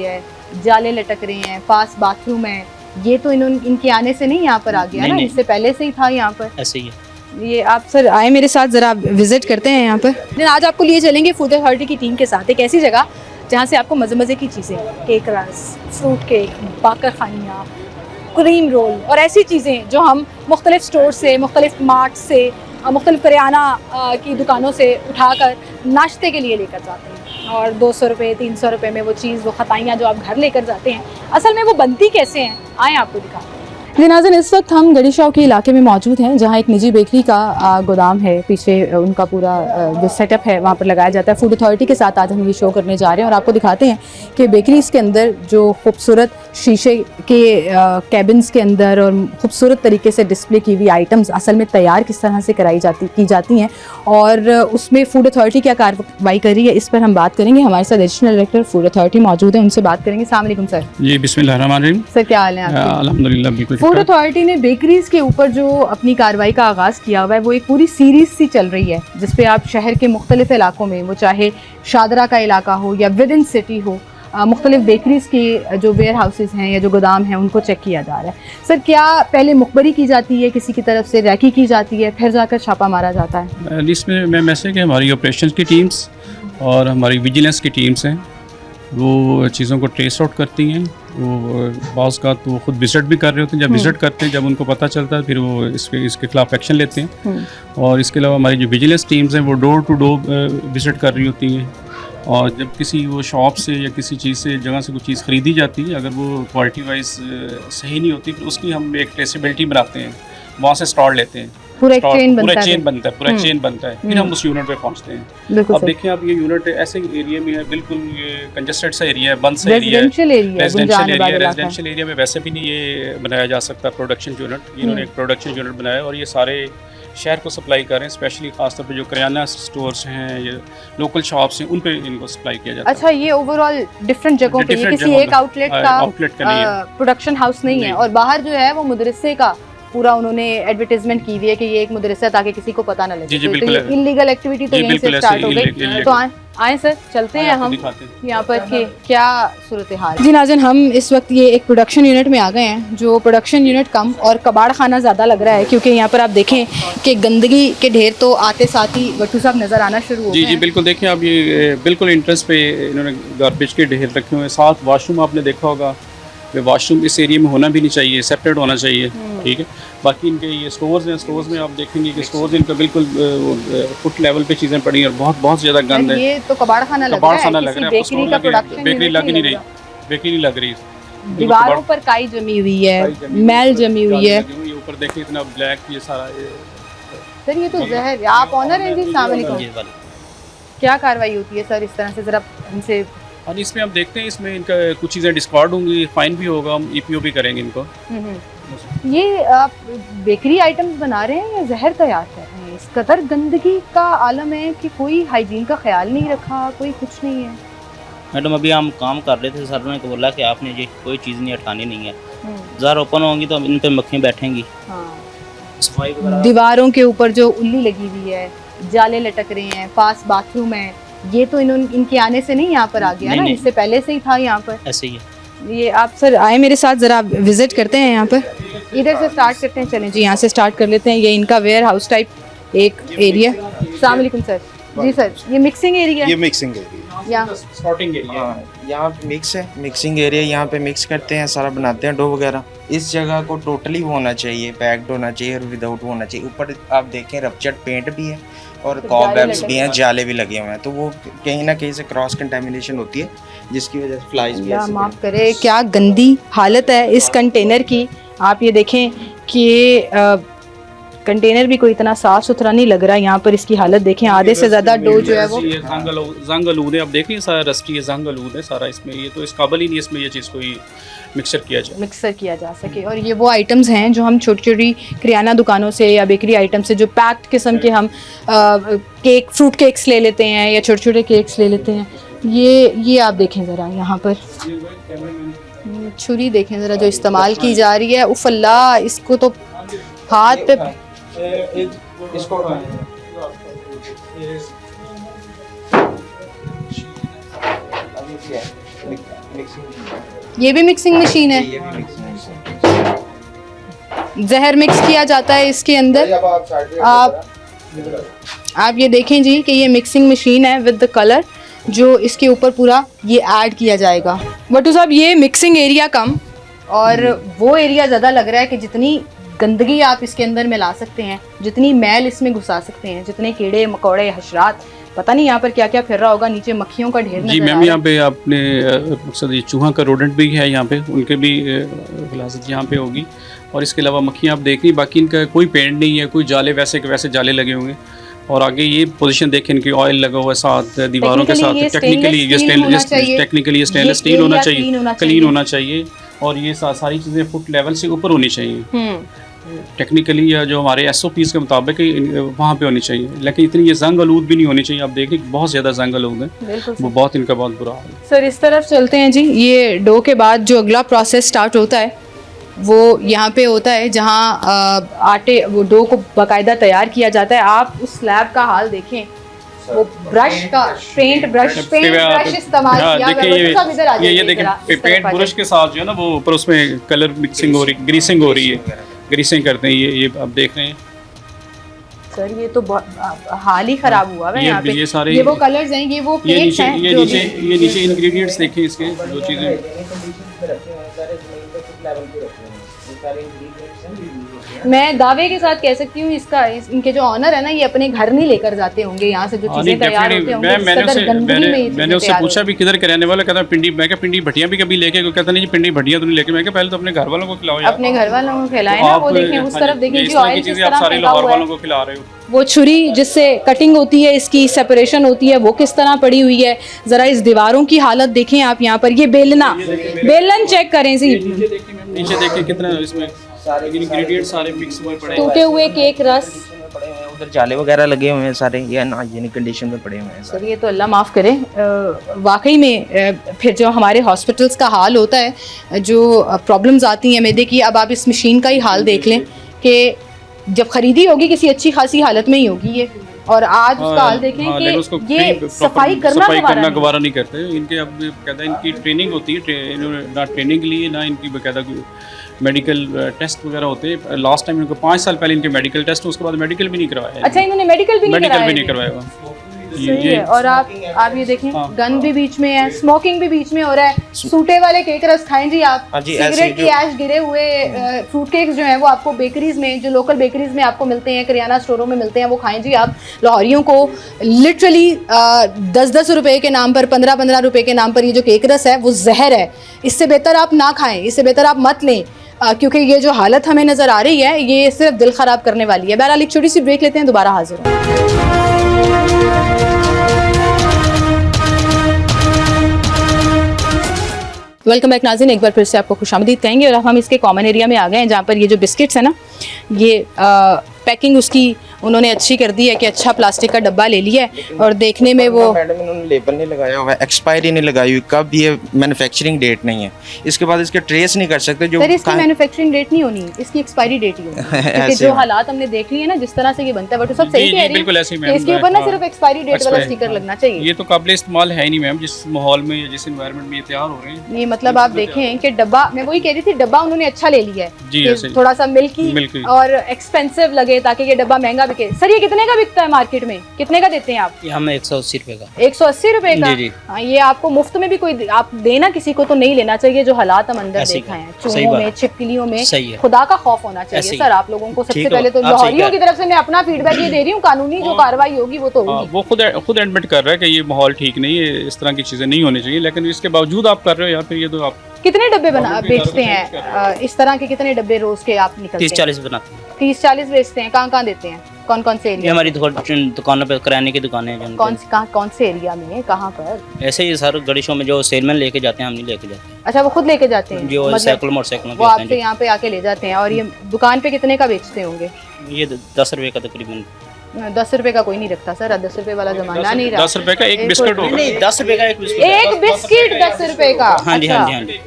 है, जाले लटक रहे हैं, पास बाथरूम है, ये तो इनके आने से नहीं यहाँ पर आ गया ना, इससे पहले से ही था यहाँ पर। ऐसे ही है। ये आप सर आए मेरे साथ, ज़रा विजिट करते हैं यहाँ पर। लेकिन आज आपको लिए चलेंगे फूड अथॉरिटी की टीम के साथ एक ऐसी जगह जहाँ से आपको मज़े मज़े की चीज़ें, केक रस, फ्रूट केक, बाकर खानियाँ, क्रीम रोल और ऐसी चीज़ें जो हम मुख्तलिफ़ स्टोर से, मुख्तलिफ़ मार्ट से, मुख्तलिफ़ करियाना की दुकानों से उठाकर नाश्ते के लिए लेकर जाते हैं। और 200 रुपये 300 रुपये में वो चीज़, वो खताइयाँ जो आप घर लेकर जाते हैं, असल में वो बनती कैसे हैं, आएँ आपको दिखाते हैं। जी नाज़रीन, इस वक्त हम गढ़ी शाह के इलाके में मौजूद हैं जहां एक निजी बेकरी का गोदाम है। पीछे उनका पूरा जो सेटअप है वहां पर लगाया जाता है। फूड अथॉरिटी के साथ आज हम ये शो करने जा रहे हैं और आपको दिखाते हैं कि बेकरीज के अंदर जो खूबसूरत शीशे के कैबिन्स के अंदर और खूबसूरत तरीके से डिस्प्ले की हुई आइटम्स असल में तैयार किस तरह से की जाती हैं और उसमें फूड अथॉरिटी क्या कार्रवाई कर रही है, इस पर हम बात करेंगे। हमारे साथ एडिशनल डायरेक्टर फूड अथॉरिटी मौजूद है, उनसे बात करेंगे। अस्सलाम वालेकुम सर। जी बिस्मिल्लाहिर्रहमानिर्रहीम। सर क्या हाल है आपके? अल्हम्दुलिल्लाह बिल्कुल। फूड अथॉरिटी ने बेकरीज के ऊपर जो अपनी कार्रवाई का आगाज़ किया हुआ है वो एक पूरी सीरीज सी चल रही है जिसपे आप शहर के मुख्तलिफ इलाकों में, वो चाहे शादरा का इलाका हो या विद इन सिटी हो, मुख्तलिफ बेकरीज के जो वेयर हाउसेज हैं या जो गोदाम हैं उनको चेक किया जा रहा है। सर क्या पहले मुखबरी की जाती है, किसी की तरफ से रैकी की जाती है, फिर जाकर छापा मारा जाता है? इसमें मैं मैसेज है हमारी ऑपरेशंस की टीम्स और हमारी विजिलेंस की टीम्स हैं, वो चीज़ों को ट्रेस आउट करती हैं। वो बाज़ का तो खुद विज़िट भी कर रहे होते हैं, जब विज़िट करते हैं, जब उनको पता चलता है फिर वो इसके खिलाफ एक्शन लेते हैं। और इसके अलावा हमारी जो विजिलेंस टीम्स हैं वो डोर टू डोर विज़िट कर रही होती हैं और जब किसी वो शॉप से या किसी चीज़ से जगह से कोई चीज़ ख़रीदी जाती है, अगर वो क्वालिटी वाइज सही नहीं होती फिर उसकी हम एक ट्रेसेबिलिटी बनाते हैं, वहाँ से स्टॉल लेते हैं, पूरा चेन बनता है, फिर हम उस यूनिट पे पहुंचते हैं। अब देखिए आप ये यूनिट ऐसे एरिया में है, बिल्कुल ये कंजेस्टेड सा एरिया है, बंद सा एरिया है, रेजिडेंशियल एरिया में वैसे भी नहीं ये बनाया जा सकता प्रोडक्शन यूनिट। इन्होंने एक प्रोडक्शन यूनिट बनाया और ये सारे शहर को सप्लाई कर रहे हैं, स्पेशली खासतौर पे जो करियाना स्टोर्स हैं या लोकल शॉप्स हैं उन पे इनको सप्लाई किया जाता है। अच्छा, ये ओवरऑल डिफरेंट जगहों पे, किसी एक आउटलेट का प्रोडक्शन हाउस नहीं है और बाहर जो है वो मदरसे का पूरा उन्होंने एडवर्टाइजमेंट की हुई है कि ये एक मदरसा, ताकि किसी को पता ना लगे। तो इलीगल एक्टिविटी तो यहीं से स्टार्ट हो गई। तो आए सर, चलते हैं हम यहाँ पर कि क्या सूरत हाल। जी नाज़रीन, हम इस वक्त ये एक प्रोडक्शन यूनिट में आ गए हैं जो प्रोडक्शन यूनिट कम और कबाड़ खाना ज़्यादा लग रहा है, क्योंकि यहाँ पर आप देखें कि गंदगी के ढेर तो आते साथ ही भट्टू साहब नज़र आना शुरू हो गए। जी बिल्कुल, देखिए आप ये बिल्कुल इंट्रेंस पे इन्होंने गार्बेज के ढेर रखे हुए हैं, साथ वाशरूम आपने देखा होगा, वाशरूम इस एरिया में होना भी नहीं चाहिए, सेपरेट होना चाहिए, ठीक है। बाकी इनके ये स्टोर्स हैं, स्टोर्स में आप देखेंगे कि स्टोर्स इनका बिल्कुल फुट लेवल पे चीज़ें पड़ी हैं और बहुत ज़्यादा गंद है। ये तो कबाड़ खाना लग रहा है, बेकरी का प्रोडक्शन, बेकरी लग ही नहीं रही, बेकरी नहीं लग रही। दीवारों पर काई जमी हुई है, मैल जमी हुई है, ऊपर देखिए इतना ब्लैक ये सारा। सर ये तो जहर। आप ऑनर हैं जी? अस्सलाम वालेकुम। क्या कार्रवाई होती है सर इस तरह से, जरा इनसे? और इसमें हम देखते हैं, इसमें इनका कुछ चीज़ें डिस्कार्ड होंगी, फाइन भी होगा, हम ईपीओ भी करेंगे इनको। ये आप बेकरी आइटम्स बना रहे हैं या जहर तैयार कर रहे हैं? इस कदर गंदगी का आलम है कि कोई हाइजीन का ख्याल नहीं रखा, कोई कुछ नहीं है। मैडम अभी हम काम कर रहे थे, सर ने बोला कि आपने ये कोई चीज़ नहीं हटानी नहीं है, ज़रा ओपन होंगी तो इन पे मक्खियाँ बैठेंगी। सफाई वगैरह, दीवारों के ऊपर जो उल्ली लगी हुई है, जाले लटक रहे हैं, पास बाथरूम है, ये तो इनके आने से नहीं यहाँ पर आ गया ना, इससे पहले से ही था यहाँ पर। ऐसे ही है। ये आप सर आए मेरे साथ, ज़रा विजिट करते हैं यहाँ पर। इधर से स्टार्ट करते हैं, चलें जी यहाँ से स्टार्ट कर लेते हैं। ये इनका वेयर हाउस टाइप एक एरिया। अस्सलाम वालेकुम सर। जी सर, ये मिक्सिंग एरिया? ये मिक्सिंग एरिया, यहाँ सॉर्टिंग एरिया, यहाँ मिक्स है, मिक्सिंग एरिया, यहाँ पे मिक्स करते हैं, सारा बनाते हैं डो वगैरह। इस जगह को टोटली होना चाहिए, पैक्ड होना चाहिए और विदाउट होना चाहिए। ऊपर आप देखें रपचट पेंट भी है और कॉबवेब्स भी हैं, जाले भी लगे हुए हैं, तो वो कहीं ना कहीं से क्रॉस कंटेमिनेशन होती है जिसकी वजह से फ्लाइज भी ऐसे। माफ़ करें, क्या गंदी हालत है इस कंटेनर की। आप ये देखें कि कंटेनर भी कोई इतना साफ सुथरा नहीं लग रहा। यहाँ पर इसकी हालत देखें, आधे से ज़्यादा डो जो है वो जंग आलूद है। आप देखिए सारा रस्टी है, जंग आलूद है सारा इसमें। ये तो इस काबिल ही नहीं इसमें ये चीज़ कोई मिक्सर किया जा सके। और ये वो आइटम्स हैं जो हम छोटी छोटी किराना दुकानों से या बेकरी आइटम से, जो पैक्ड किस्म के हम केक, फ्रूट केक्स ले लेते हैं या छोटे छोटे केक्स ले लेते हैं। ये आप देखें ज़रा, यहाँ पर छुरी देखें ज़रा जो इस्तेमाल की जा रही है। उफ़ अल्लाह, इसको तो हाथ पे इसको ये भी मिक्सिंग मशीन है, ये भी मिक्सिंग मशीन। जहर मिक्स किया जाता है इसके अंदर। आप ये देखें जी कि ये मिक्सिंग मशीन है विद द कलर, जो इसके ऊपर पूरा ये ऐड किया जाएगा। बटू साहब, ये मिक्सिंग एरिया कम और वो एरिया ज़्यादा लग रहा है कि जितनी गंदगी आप इसके अंदर मिला सकते हैं, जितनी मैल इसमें घुसा सकते हैं, जितने कीड़े मकोड़े हशरात, पता नहीं यहाँ पर क्या क्या फिर रहा होगा, नीचे मक्खियों का ढेर जी नजर आ मैम, रहा यहाँ पे आपने मकसद ये चूहा का रोडेंट भी है यहाँ पे, उनके भी हिफाजत यहाँ पे होगी। और इसके अलावा मक्खियाँ आप देख रही, बाकी इनका कोई पेंट नहीं है, कोई जाले वैसे के वैसे जाले लगे होंगे। और आगे ये पोजीशन देखें, इनकी ऑयल लगा हुआ है साथ दीवारों के साथ। टेक्निकली ये स्टेनलेस स्टील होना चाहिए, क्लीन होना चाहिए। और ये सारी चीज़ें फुट लेवल से ऊपर होनी चाहिए टेक्निकली, या जो हमारे SOPs के मुताबिक वहाँ पे होनी चाहिए। लेकिन इतनी ये जंग आलूद भी नहीं होनी चाहिए। आप देखिए बहुत ज़्यादा जंग आलूद है, वो बहुत इनका बहुत बुरा हाल है। सर इस तरफ चलते हैं जी। ये डो के बाद जो अगला प्रोसेस स्टार्ट होता है वो यहाँ पे होता है, जहाँ आटे वो डो को बाकायदा तैयार किया जाता है। आप उस स्लैब का हाल देखें, वो ब्रश का पेंट ब्रश इस्तेमाल किया। ये देखिए पेंट ब्रश के साथ जो है ना, वो ऊपर उसमें कलर मिक्सिंग हो रही, ग्रीसिंग हो रही है, ग्रीसिंग करते हैं। ये आप देख रहे हैं सर, ये तो बहुत हाल ही खराब हुआ है यहाँ पे। ये सारे ये वो कलर्स हैं, ये वो पेंट्स हैं। ये नीचे इंग्रेडिएंट्स देखें इसके, जो चीज़ें मैं दावे के साथ कह सकती हूँ इसका इनके जो ऑनर है ना, ये अपने घर नहीं लेकर जाते होंगे यहाँ से जो चीजें तैयार होते होंगे। मैंने उससे पूछा भी किधर के रहने वाला, कहता पिंडी। मैं क्या पिंडी भटिया भी कभी लेके, कहता नहीं जी पिंडी भटिया तो नहीं लेके। मैं क्या पहले तो अपने घर वालों को खिलाओ, अपने घर वालों को खिलाएं ना। वो देखें उस तरफ देखें जी, ऑयल किस तरह सारे लाहौर वालों को खिला रहे हो। वो छुरी जिससे कटिंग होती है, इसकी सेपरेशन होती है, वो किस तरह पड़ी हुई है। ज़रा इस दीवारों की हालत देखें आप यहाँ पर। ये बेलन चेक करें जी, नीचे देखिए कितना इसमें सारे इंग्रेडिएंट्स सारे मिक्स हुए पड़े हैं। टूटे हुए केक रस, उधर जाले वगैरह लगे हुए हैं सारे, ये अनहाइजीनिक कंडीशन में पड़े हुए हैं सर ये तो अल्लाह माफ़ करे। वाकई में फिर जो हमारे हॉस्पिटल्स का हाल होता है, जो प्रॉब्लम्स आती हैं मैदे की। अब आप इस मशीन का ही हाल देख लें कि जब ख़रीदी होगी किसी अच्छी खासी हालत में ही होगी ये, और आज उसका हाल देखें कि ये सफाई करना गवारा नहीं करते इनके। अब कहता है इनकी ट्रेनिंग होती है, इन्होंने ना ट्रेनिंग के लिए ना इनकी बाकायदा मेडिकल टेस्ट वगैरह होते हैं। लास्ट टाइम इनको 5 साल पहले इनके मेडिकल टेस्ट, उसके बाद मेडिकल भी नहीं करवाया। अच्छा, इन्होंने मेडिकल भी नहीं करवाया। सही है। और आप ये देखें, गन भी बीच में है, स्मोकिंग भी बीच में हो रहा है। सूटे वाले केक रस खाएं जी आप। सिगरेट की ऐश गिरे हुए फ्रूट केक्स जो हैं वो आपको बेकरीज में, जो लोकल बेकरीज में आपको मिलते हैं, करियाना स्टोरों में मिलते हैं, वो खाएं जी आप। लाहौरियों को लिटरली 10-10 रुपए के नाम पर, 15-15 रुपए के नाम पर ये जो केक रस है वो जहर है। इससे बेहतर आप ना खाएं, इससे बेहतर आप मत लें, क्योंकि ये जो हालत हमें नज़र आ रही है ये सिर्फ दिल ख़राब करने वाली है। बहरहाल एक छोटी सी ब्रेक लेते हैं, दोबारा हाजिर हों। वेलकम बैक नाज़रीन, एक बार फिर से आपको खुशामदीद कहेंगे। और अब हम इसके कॉमन एरिया में आ गए हैं, जहाँ पर ये जो बिस्किट्स है ना, ये पैकिंग उसकी उन्होंने अच्छी कर दी है कि अच्छा प्लास्टिक का डब्बा ले लिया है। और देखने में वो मैडम इन्होंने लेबल नहीं लगाया हुआ है, एक्सपायरी नहीं लगाई हुई, कब ये मैन्युफैक्चरिंग डेट नहीं है। इसके बाद इसके ट्रेस नहीं कर सकते। जो सर इसकी मैन्युफैक्चरिंग डेट नहीं होनी, इसकी एक्सपायरी डेट ही होनी। क्योंकि जो हालात हमने देख लिए ना, जिस तरह से ये बनता है, बट सब सही कह रही है, इसके ऊपर ना सिर्फ एक्सपायरी डेट वाला स्टिकर लगना चाहिए। ये तो काबिल इस्तेमाल है ही नहीं मैम, जिस माहौल में या जिस एनवायरनमेंट में ये तैयार हो रहे हैं। ये मतलब आप देखें कि डब्बा, मैं वही कह रही थी, डब्बा उन्होंने अच्छा ले लिया है, थोड़ा सा मिल्की और एक्सपेंसिव लगे ताकि ये डब्बा महंगा बिके। सर ये कितने का बिकता है मार्केट में, कितने का देते हैं आप? ये हमें 180 रुपए का। 180 रुपए का? हाँ, ये आपको मुफ्त में भी कोई आप देना किसी को तो नहीं लेना चाहिए। जो हालात हम अंदर देखा है, चूहों में, छिपकलियों में, खुदा का खौफ होना चाहिए सर आप लोगों को। सबसे पहले तो लाहौरियों की तरफ से मैं अपना फीडबैक ये दे रही हूँ, कानूनी जो कार्रवाई होगी वो तो होगी। वो खुद एडमिट कर रहा है कि ये माहौल ठीक नहीं है, इस तरह की चीजें नहीं होनी चाहिए, लेकिन इसके बावजूद आप कर रहे हो। या फिर ये तो आप कितने डब्बे बना बेचते हैं इस तरह के? कितने डब्बे रोज के आप निकलते हैं? 30-40 बनाते हैं। 30-40 बेचते हैं। कहाँ देते हैं? कौन कौन से एरिया? हमारी दुकानों पे, किराने की दुकानें हैं। कौन से एरिया में, कहाँ पर? ऐसे ही सर गली शो में जो सेलमैन लेके जाते हैं, हम नहीं लेके जाते। अच्छा, वो खुद लेके जाते हैं? जो मोटरसाइकिल वो आपसे यहाँ पे आके ले जाते हैं। और ये दुकान पे कितने का बेचते होंगे? ये 10 रुपए का तकरीबन। 10 रुपए का कोई नहीं रखता सर, 10 रुपए वाला जमाना नहीं रहा। 10 रुपए का एक बिस्किट होगा। नहीं, 10 रुपए का एक बिस्किट 10 रुपए का? हाँ जी, हाँ जी, हाँ जी।